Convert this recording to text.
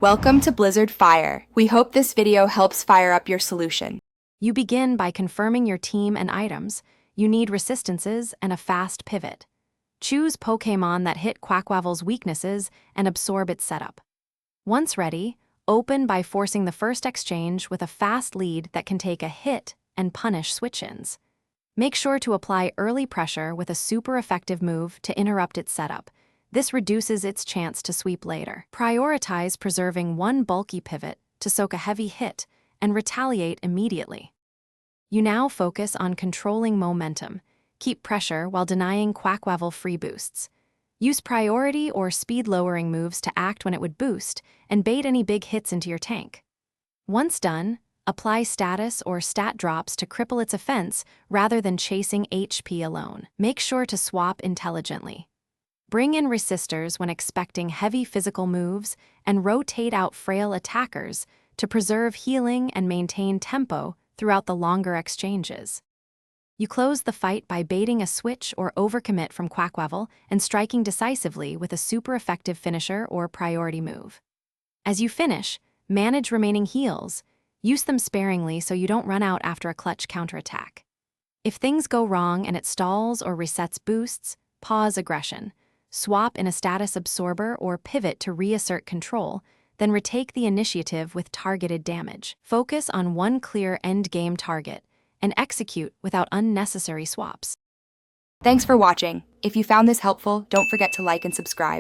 Welcome to Blizzard Fire. We hope this video helps fire up your solution. You begin by confirming your team and items. You need resistances and a fast pivot. Choose Pokémon that hit Quaquaval's weaknesses and absorb its setup. Once ready, open by forcing the first exchange with a fast lead that can take a hit and punish switch-ins. Make sure to apply early pressure with a super effective move to interrupt its setup. This reduces its chance to sweep later. Prioritize preserving one bulky pivot to soak a heavy hit and retaliate immediately. You now focus on controlling momentum. Keep pressure while denying Quaquaval free boosts. Use priority or speed-lowering moves to act when it would boost and bait any big hits into your tank. Once done, apply status or stat drops to cripple its offense rather than chasing HP alone. Make sure to swap intelligently. Bring in resistors when expecting heavy physical moves and rotate out frail attackers to preserve healing and maintain tempo throughout the longer exchanges. You close the fight by baiting a switch or overcommit from Quaquaval and striking decisively with a super effective finisher or priority move. As you finish, manage remaining heals. Use them sparingly so you don't run out after a clutch counterattack. If things go wrong and it stalls or resets boosts, pause aggression. Swap in a status absorber or pivot to reassert control, then retake the initiative with targeted damage. Focus on one clear endgame target and execute without unnecessary swaps. Thanks for watching. If you found this helpful, don't forget to like and subscribe.